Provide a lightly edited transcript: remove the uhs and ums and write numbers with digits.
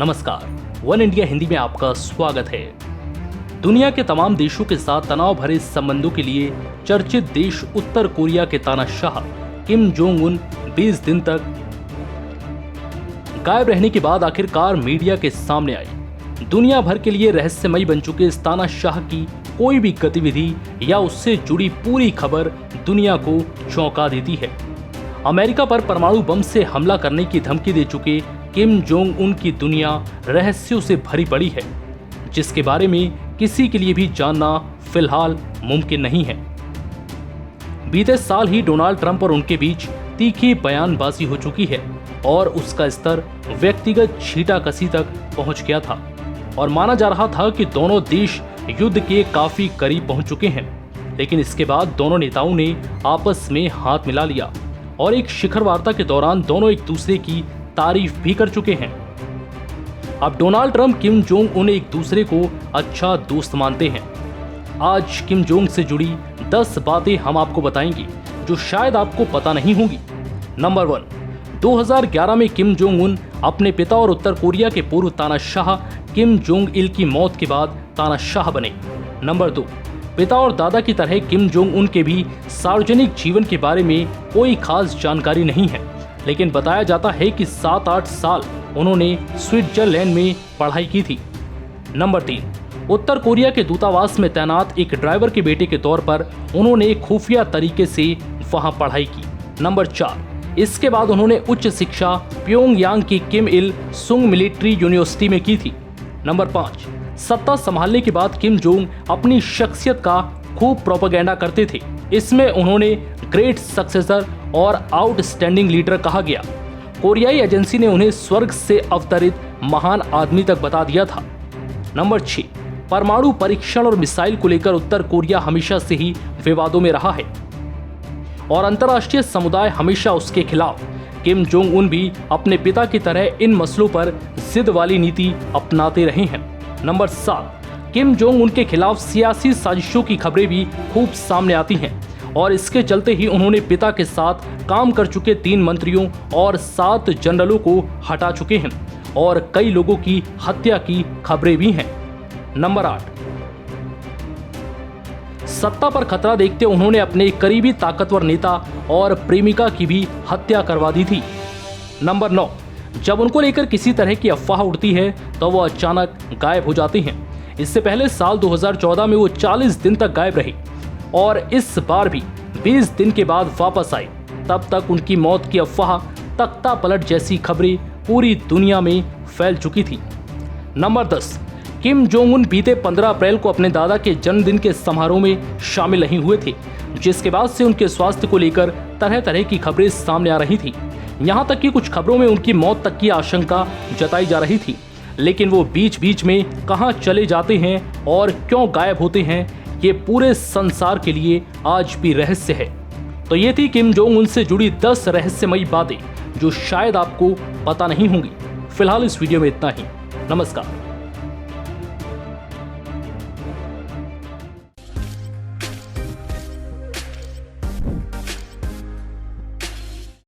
नमस्कार, one India Hindi में आपका स्वागत है। दुनिया के तमाम देशों के साथ तनाव भरे संबंधों के लिए चर्चित देश उत्तर कोरिया के तानाशाह किम जोंग उन 20 दिन तक गायब रहने के बाद आखिरकार मीडिया के सामने आए। दुनिया भर के लिए रहस्यमयी बन चुके इस तानाशाह की कोई भी गतिविधि या उससे जुड़ी पूरी खबर दुनिया को चौंका देती है। अमेरिका पर परमाणु बम से हमला करने की धमकी दे चुके किम जोंग उन की दुनिया रहस्यों से भरी पड़ी है, जिसके बारे में किसी के लिए भी जानना फिलहाल मुमकिन नहीं है। बीते साल ही डोनाल्ड ट्रंप और उनके बीच तीखी बयानबाजी हो चुकी है और उसका स्तर व्यक्तिगत छींटाकशी तक पहुंच गया था और माना जा रहा था कि दोनों देश युद्ध के काफी करीब पहुंच चुके हैं। लेकिन इसके बाद दोनों नेताओं ने आपस में हाथ मिला लिया और एक शिखर वार्ता के दौरान दोनों एक दूसरे की तारीफ भी कर चुके हैं। अब Donald Trump Kim Jong Un एक दूसरे को अच्छा दोस्त मानते हैं। आज किम जोंग से जुड़ी 10 बातें हम आपको बताएंगे जो शायद आपको पता नहीं होंगी। नंबर 1, 2011 में किम जोंग उन अपने पिता और उत्तर कोरिया के पूर्व तानाशाह किम जोंग इल की मौत के बाद तानाशाह बने। नंबर 2, पिता और दादा की तरह किम जोंग उन के भी सार्वजनिक जीवन के बारे में कोई खास जानकारी नहीं है, लेकिन बताया जाता है कि 7-8 साल उन्होंने स्विट्जरलैंड में पढ़ाई की थी। नंबर 3, उत्तर कोरिया के दूतावास में तैनात एक ड्राइवर के बेटे के तौर पर उन्होंने खुफिया तरीके से वहां पढ़ाई की। नंबर 4, इसके बाद उन्होंने उच्च शिक्षा प्योंगयांग की किम इल सुंग मिलिट्री यूनिवर्सिटी में की थी। नंबर 5, सत्ता संभालने के बाद किम जोंग अपनी शख्सियत का खूब प्रोपेगेंडा करते थे। इसमें उन्होंने ग्रेट सक्सेसर और आउटस्टैंडिंग लीडर कहा गया। कोरियाई एजेंसी ने उन्हें स्वर्ग से अवतरित महान आदमी तक बता दिया था। नंबर 6, परमाणु परीक्षण और मिसाइल को लेकर उत्तर कोरिया हमेशा से ही विवादों में रहा है और अंतर्राष्ट्रीय समुदाय हमेशा उसके खिलाफ। किम जोंग उन भी अपने पिता की तरह इन मसलों पर जिद वाली नीति अपनाते रहे हैं। नंबर 7, किम जोंग उन के खिलाफ सियासी साजिशों की खबरें भी खूब सामने आती हैं और इसके चलते ही उन्होंने पिता के साथ काम कर चुके 3 मंत्रियों और 7 जनरलों को हटा चुके हैं और कई लोगों की हत्या की खबरें भी हैं। नंबर 8, सत्ता पर खतरा देखते उन्होंने अपने करीबी ताकतवर नेता और प्रेमिका की भी हत्या करवा दी थी। नंबर 9, जब उनको लेकर किसी तरह की अफवाह उड़ती है तो वो अचानक गायब हो जाते हैं। इससे पहले साल 2014 में वो 40 दिन तक गायब रहे और इस बार भी 20 दिन के बाद वापस आए। तब तक उनकी मौत की अफवाह तख्ता पलट जैसी खबरें पूरी दुनिया में फैल चुकी थी। नंबर 10, किम जोंग उन बीते 15 अप्रैल को अपने दादा के जन्मदिन के समारोह में शामिल नहीं हुए थे, जिसके बाद से उनके स्वास्थ्य को लेकर तरह तरह की खबरें सामने आ रही थी। यहाँ तक कि कुछ खबरों में उनकी मौत तक की आशंका जताई जा रही थी। लेकिन वो बीच बीच में कहां चले जाते हैं और क्यों गायब होते हैं, ये पूरे संसार के लिए आज भी रहस्य है। तो ये थी किम जोंग उन से जुड़ी 10 रहस्यमयी बातें जो शायद आपको पता नहीं होंगी। फिलहाल इस वीडियो में इतना ही। नमस्कार।